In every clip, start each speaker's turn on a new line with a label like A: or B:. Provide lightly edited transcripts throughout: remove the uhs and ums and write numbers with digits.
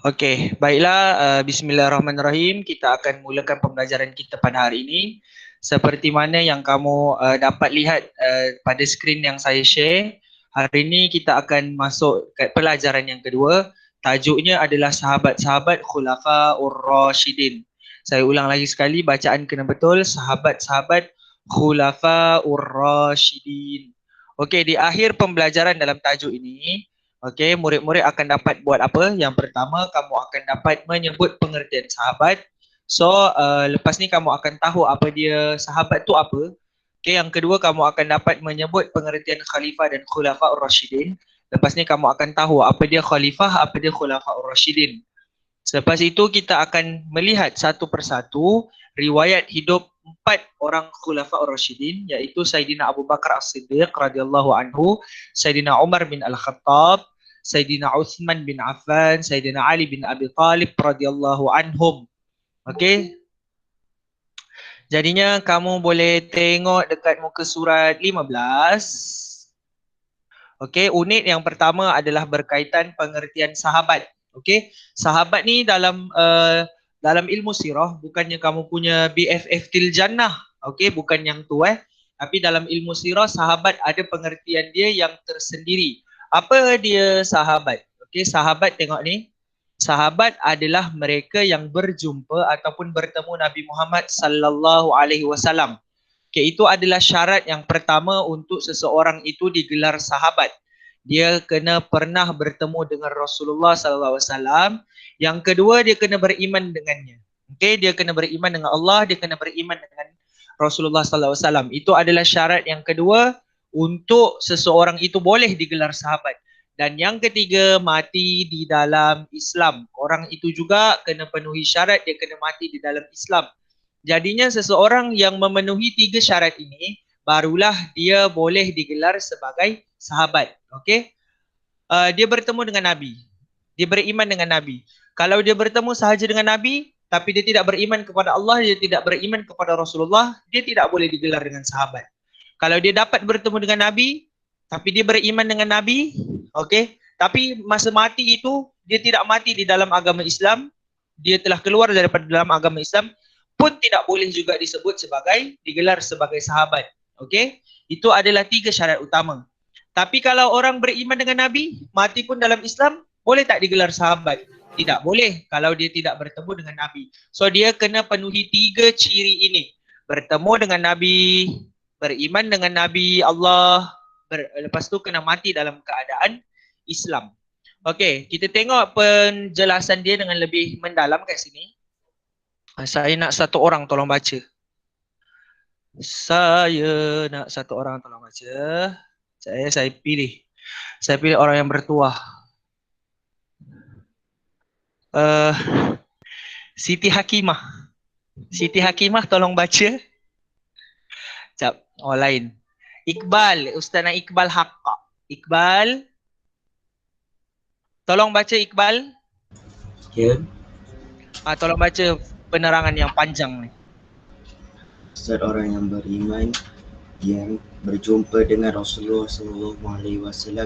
A: Okey, baiklah, bismillahirrahmanirrahim. Kita akan mulakan pembelajaran kita pada hari ini. Seperti mana yang kamu dapat lihat pada skrin yang saya share, hari ini kita akan masuk ke pelajaran yang kedua. Tajuknya adalah sahabat-sahabat Khulafaur Rasyidin. Saya ulang lagi sekali, bacaan kena betul, sahabat-sahabat Khulafaur Rasyidin. Okey, di akhir pembelajaran dalam tajuk ini, okey, murid-murid akan dapat buat apa? Yang pertama, kamu akan dapat menyebut pengertian sahabat. So, lepas ni kamu akan tahu apa dia sahabat tu apa. Okey, yang kedua, kamu akan dapat menyebut pengertian khalifah dan khulafa ar-rasyidin. Lepas ni kamu akan tahu apa dia khalifah, apa dia khulafa ar-rasyidin. Selepas itu kita akan melihat satu persatu riwayat hidup 4 orang khulafa ar-rasyidin, iaitu Sayyidina Abu Bakar As-Siddiq radhiyallahu anhu, Sayyidina Umar bin Al-Khattab, Sayyidina Uthman bin Affan, Sayyidina Ali bin Abi Talib radhiyallahu anhum. Okey. Jadinya kamu boleh tengok dekat muka surat 15. Okey, unit yang pertama adalah berkaitan pengertian sahabat. Okey, sahabat ni dalam ilmu sirah bukannya kamu punya BFF til jannah. Okey, bukan yang tu Tapi dalam ilmu sirah sahabat ada pengertian dia yang tersendiri. Apa dia sahabat? Okey, sahabat tengok ni. Sahabat adalah mereka yang berjumpa ataupun bertemu Nabi Muhammad sallallahu alaihi wasallam. Okay, itu adalah syarat yang pertama untuk seseorang itu digelar sahabat. Dia kena pernah bertemu dengan Rasulullah sallallahu alaihi wasallam. Yang kedua, dia kena beriman dengannya. Okay, dia kena beriman dengan Allah, dia kena beriman dengan Rasulullah sallallahu alaihi wasallam. Itu adalah syarat yang kedua untuk seseorang itu boleh digelar sahabat. Dan yang ketiga, mati di dalam Islam. Orang itu juga kena penuhi syarat, dia kena mati di dalam Islam. Jadinya seseorang yang memenuhi 3 syarat ini, barulah dia boleh digelar sebagai sahabat. Okey? Dia bertemu dengan Nabi. Dia beriman dengan Nabi. Kalau dia bertemu sahaja dengan Nabi, tapi dia tidak beriman kepada Allah, dia tidak beriman kepada Rasulullah, dia tidak boleh digelar dengan sahabat. Kalau dia dapat bertemu dengan Nabi, tapi dia beriman dengan Nabi, okey? Tapi masa mati itu, dia tidak mati di dalam agama Islam, dia telah keluar daripada dalam agama Islam, pun tidak boleh juga disebut sebagai digelar sebagai sahabat. Okey? Itu adalah 3 syarat utama. Tapi kalau orang beriman dengan Nabi, mati pun dalam Islam, boleh tak digelar sahabat? Tidak boleh kalau dia tidak bertemu dengan Nabi. So dia kena penuhi 3 ciri ini. Bertemu dengan Nabi, beriman dengan Nabi Allah, lepas tu kena mati dalam keadaan Islam. Okey, kita tengok penjelasan dia dengan lebih mendalam kat sini. Saya nak satu orang tolong baca. Saya nak satu orang tolong baca. Saya pilih. Saya pilih orang yang bertuah. Siti Hakimah. Siti Hakimah tolong baca. Sekejap. Oh lain. Iqbal. Ustazah Iqbal Haqqa. Iqbal. Tolong baca Iqbal.
B: Ya.
A: Tolong baca penerangan yang panjang ni.
B: Ustaz, orang yang beriman yang berjumpa dengan Rasulullah SAW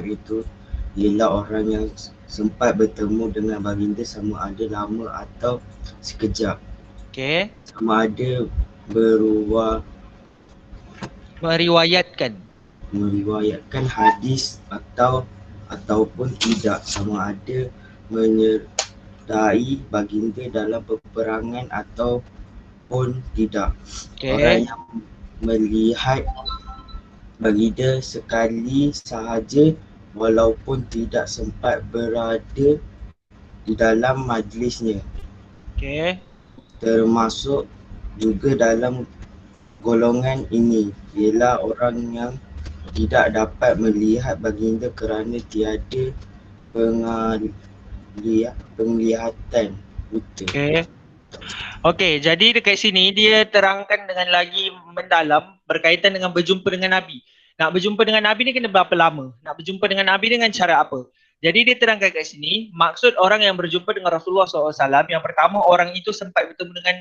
B: itu ialah orang yang sempat bertemu dengan baginda sama ada lama atau sekejap.
A: Okey.
B: Sama ada meriwayatkan hadis ataupun tidak, sama ada menyertai baginda dalam peperangan ataupun tidak.
A: Okay.
B: Orang yang melihat baginda sekali sahaja walaupun tidak sempat berada di dalam majlisnya.
A: Okay.
B: Termasuk juga dalam golongan ini ialah orang yang tidak dapat melihat baginda kerana tiada penglihatan buta.
A: Okay. Okey, jadi dekat sini dia terangkan dengan lagi mendalam berkaitan dengan berjumpa dengan Nabi. Nak berjumpa dengan Nabi ni kena berapa lama? Nak berjumpa dengan Nabi dengan cara apa? Jadi dia terangkan kat sini, maksud orang yang berjumpa dengan Rasulullah SAW, yang pertama orang itu sempat bertemu dengan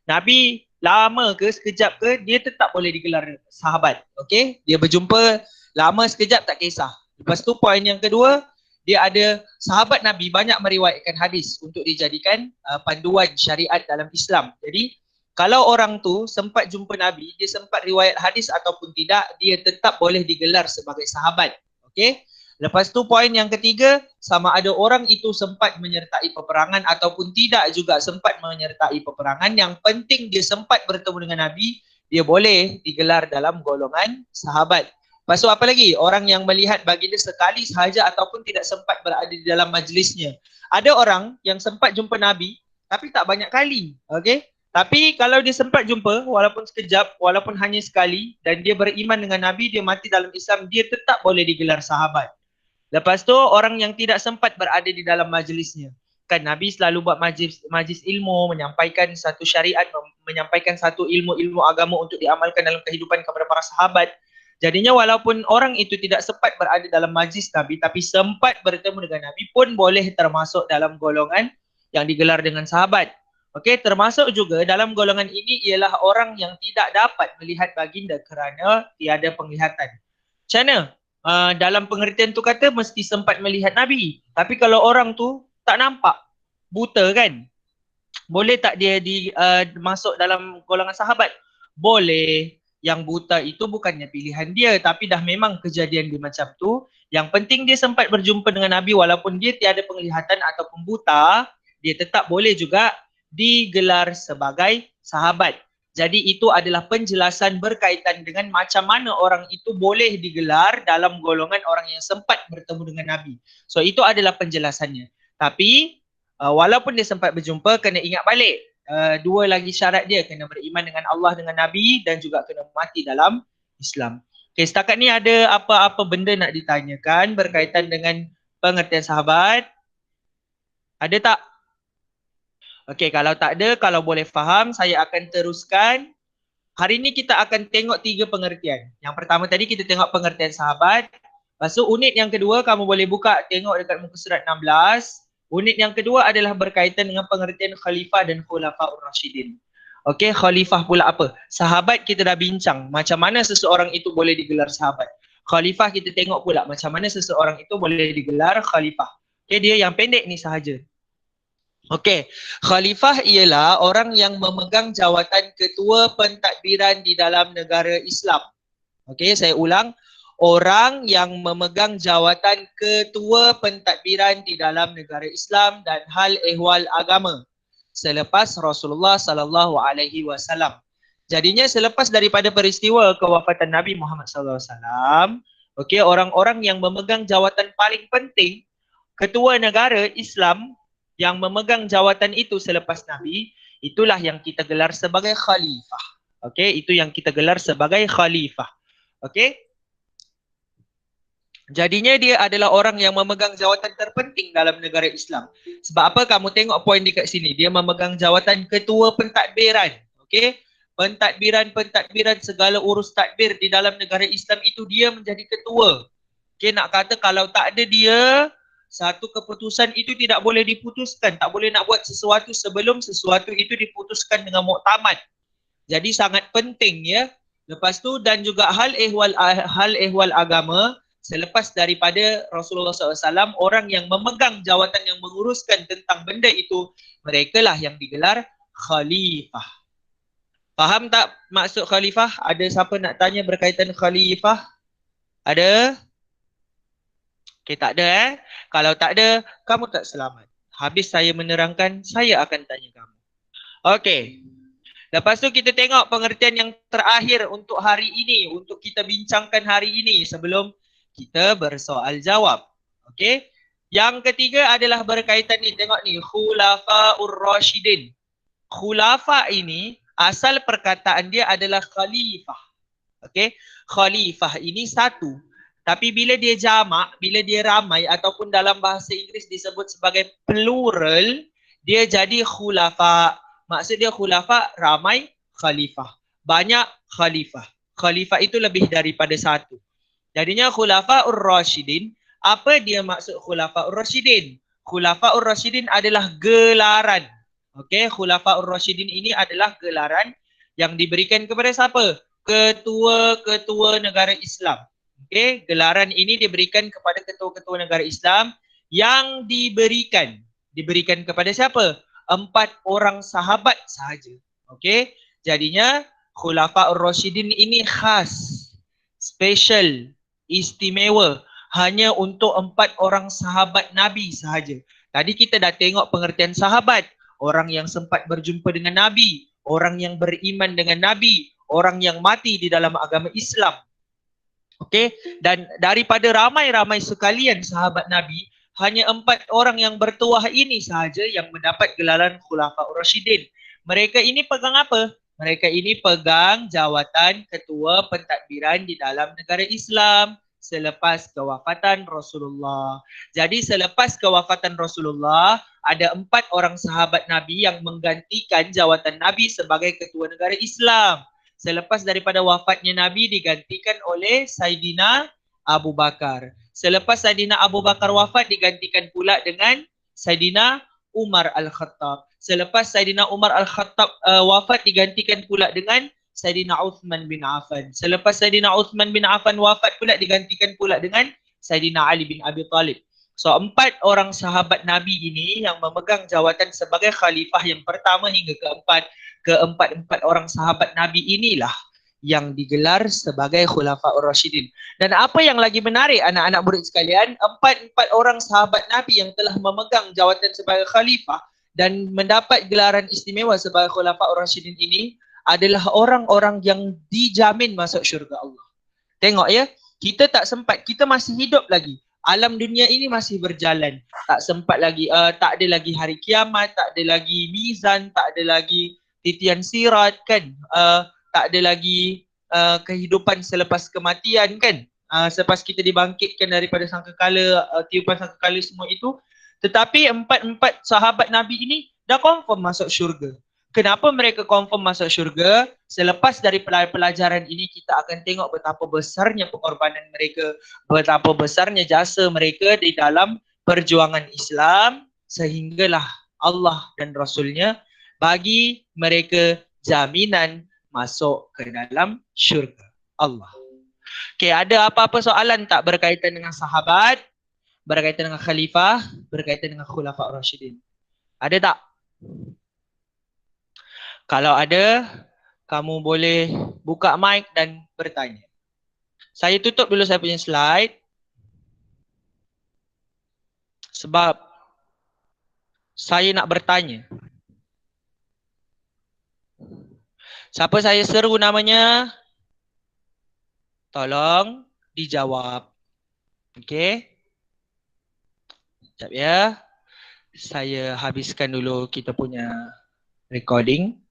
A: Nabi lama ke, sekejap ke, dia tetap boleh digelar sahabat. Okey, dia berjumpa lama sekejap tak kisah. Lepas tu poin yang kedua, dia ada sahabat Nabi banyak meriwayatkan hadis untuk dijadikan panduan syariat dalam Islam. Jadi kalau orang tu sempat jumpa Nabi, dia sempat riwayat hadis ataupun tidak, dia tetap boleh digelar sebagai sahabat. Okey? Lepas tu poin yang ketiga, sama ada orang itu sempat menyertai peperangan ataupun tidak juga sempat menyertai peperangan, yang penting dia sempat bertemu dengan Nabi, dia boleh digelar dalam golongan sahabat. Lepas tu apa lagi? Orang yang melihat baginda sekali sahaja ataupun tidak sempat berada di dalam majlisnya. Ada orang yang sempat jumpa Nabi tapi tak banyak kali. Okey? Tapi kalau dia sempat jumpa walaupun sekejap, walaupun hanya sekali, dan dia beriman dengan Nabi, dia mati dalam Islam, dia tetap boleh digelar sahabat. Lepas tu orang yang tidak sempat berada di dalam majlisnya. Kan Nabi selalu buat majlis ilmu, menyampaikan satu syariat, menyampaikan satu ilmu-ilmu agama untuk diamalkan dalam kehidupan kepada para sahabat. Jadinya walaupun orang itu tidak sempat berada dalam majlis Nabi, tapi sempat bertemu dengan Nabi pun boleh termasuk dalam golongan yang digelar dengan sahabat. Okey, termasuk juga dalam golongan ini ialah orang yang tidak dapat melihat baginda kerana tiada penglihatan. Macam mana? Dalam pengertian tu kata mesti sempat melihat Nabi. Tapi kalau orang tu tak nampak, buta kan? Boleh tak dia masuk dalam golongan sahabat? Boleh. Yang buta itu bukannya pilihan dia, tapi dah memang kejadian dia macam tu. Yang penting dia sempat berjumpa dengan Nabi walaupun dia tiada penglihatan ataupun buta, dia tetap boleh juga digelar sebagai sahabat. Jadi itu adalah penjelasan berkaitan dengan macam mana orang itu boleh digelar dalam golongan orang yang sempat bertemu dengan Nabi. So itu adalah penjelasannya. Tapi walaupun dia sempat berjumpa, kena ingat balik. Dua lagi syarat dia, kena beriman dengan Allah, dengan Nabi, dan juga kena mati dalam Islam. Okay, setakat ni ada apa-apa benda nak ditanyakan berkaitan dengan pengertian sahabat? Ada tak? Okey, kalau tak ada, kalau boleh faham, saya akan teruskan. Hari ni kita akan tengok 3 pengertian. Yang pertama tadi kita tengok pengertian sahabat. Lepas tu unit yang kedua kamu boleh buka tengok dekat muka surat 16. Unit yang kedua adalah berkaitan dengan pengertian khalifah dan khulafaur rasyidin. Okey, khalifah pula apa? Sahabat kita dah bincang macam mana seseorang itu boleh digelar sahabat. Khalifah kita tengok pula macam mana seseorang itu boleh digelar khalifah. Okey, dia yang pendek ni sahaja. Okey, khalifah ialah orang yang memegang jawatan ketua pentadbiran di dalam negara Islam. Okey, saya ulang. Orang yang memegang jawatan ketua pentadbiran di dalam negara Islam dan hal ehwal agama selepas Rasulullah sallallahu alaihi wasallam. Jadinya selepas daripada peristiwa kewafatan Nabi Muhammad sallallahu alaihi wasallam, okey, orang-orang yang memegang jawatan paling penting, ketua negara Islam yang memegang jawatan itu selepas Nabi, itulah yang kita gelar sebagai khalifah. Okey, itu yang kita gelar sebagai khalifah. Okey. Jadinya dia adalah orang yang memegang jawatan terpenting dalam negara Islam. Sebab apa? Kamu tengok poin dekat sini. Dia memegang jawatan ketua pentadbiran. Okey. Pentadbiran segala urus tadbir di dalam negara Islam itu dia menjadi ketua. Okey, nak kata kalau tak ada dia, satu keputusan itu tidak boleh diputuskan. Tak boleh nak buat sesuatu sebelum sesuatu itu diputuskan dengan muktamad. Jadi sangat penting ya. Lepas tu dan juga hal ehwal agama, selepas daripada Rasulullah SAW, orang yang memegang jawatan yang menguruskan tentang benda itu, merekalah yang digelar khalifah. Faham tak maksud khalifah? Ada siapa nak tanya berkaitan khalifah? Ada? Okey, tak ada Kalau tak ada, kamu tak selamat. Habis saya menerangkan, saya akan tanya kamu. Okey. Lepas tu kita tengok pengertian yang terakhir untuk hari ini, untuk kita bincangkan hari ini sebelum kita bersoal jawab. Okey. Yang ketiga adalah berkaitan ni, tengok ni, khulafaur rasyidin. Khulafa ini asal perkataan dia adalah khalifah. Okey. Khalifah ini satu. Tapi bila dia jamak, bila dia ramai ataupun dalam bahasa Inggeris disebut sebagai plural, dia jadi khulafa. Maksud dia khulafa ramai khalifah. Banyak khalifah. Khalifah itu lebih daripada satu. Jadinya khulafaur rasyidin. Apa dia maksud khulafaur rasyidin? Khulafaur rasyidin adalah gelaran. Okey, khulafaur rasyidin ini adalah gelaran yang diberikan kepada siapa? Ketua-ketua negara Islam. Okey, gelaran ini diberikan kepada ketua-ketua negara Islam yang diberikan kepada siapa? 4 orang sahabat sahaja. Okey, jadinya Khulafaur Rasyidin ini khas, special, istimewa hanya untuk 4 orang sahabat Nabi sahaja. Tadi kita dah tengok pengertian sahabat, orang yang sempat berjumpa dengan Nabi, orang yang beriman dengan Nabi, orang yang mati di dalam agama Islam. Okey, dan daripada ramai-ramai sekalian sahabat Nabi, hanya 4 orang yang bertuah ini sahaja yang mendapat gelaran Khulafaur Rasyidin. Mereka ini pegang apa? Mereka ini pegang jawatan ketua pentadbiran di dalam negara Islam selepas kewafatan Rasulullah. Jadi selepas kewafatan Rasulullah, ada 4 orang sahabat Nabi yang menggantikan jawatan Nabi sebagai ketua negara Islam. Selepas daripada wafatnya Nabi digantikan oleh Saidina Abu Bakar. Selepas Saidina Abu Bakar wafat digantikan pula dengan Saidina Umar Al-Khattab. Selepas Saidina Umar Al-Khattab wafat digantikan pula dengan Saidina Uthman bin Affan. Selepas Saidina Uthman bin Affan wafat pula digantikan pula dengan Saidina Ali bin Abi Talib. So 4 orang sahabat Nabi ini yang memegang jawatan sebagai khalifah yang pertama hingga keempat orang sahabat Nabi inilah yang digelar sebagai Khulafaur Rasyidin. Dan apa yang lagi menarik anak-anak murid sekalian, 4 orang sahabat Nabi yang telah memegang jawatan sebagai khalifah dan mendapat gelaran istimewa sebagai Khulafaur Rasyidin ini adalah orang-orang yang dijamin masuk syurga Allah. Tengok ya, kita tak sempat, kita masih hidup lagi. Alam dunia ini masih berjalan. Tak sempat lagi, tak ada lagi hari kiamat, tak ada lagi mizan, tak ada lagi titian sirat kan. Tak ada lagi kehidupan selepas kematian kan. Selepas kita dibangkitkan daripada sangkakala, tiupan sangkakala semua itu. Tetapi 4 sahabat Nabi ini dah confirm masuk syurga. Kenapa mereka confirm masuk syurga? Selepas dari pelajaran ini kita akan tengok betapa besarnya pengorbanan mereka, betapa besarnya jasa mereka di dalam perjuangan Islam sehinggalah Allah dan Rasulnya bagi mereka jaminan masuk ke dalam syurga Allah. Okey, ada apa-apa soalan tak berkaitan dengan sahabat, berkaitan dengan khalifah, berkaitan dengan Khulafaur Rasyidin? Ada tak? Kalau ada, kamu boleh buka mic dan bertanya. Saya tutup dulu saya punya slide. Sebab saya nak bertanya. Siapa saya seru namanya? Tolong dijawab. Okey? Sekejap ya. Saya habiskan dulu kita punya recording.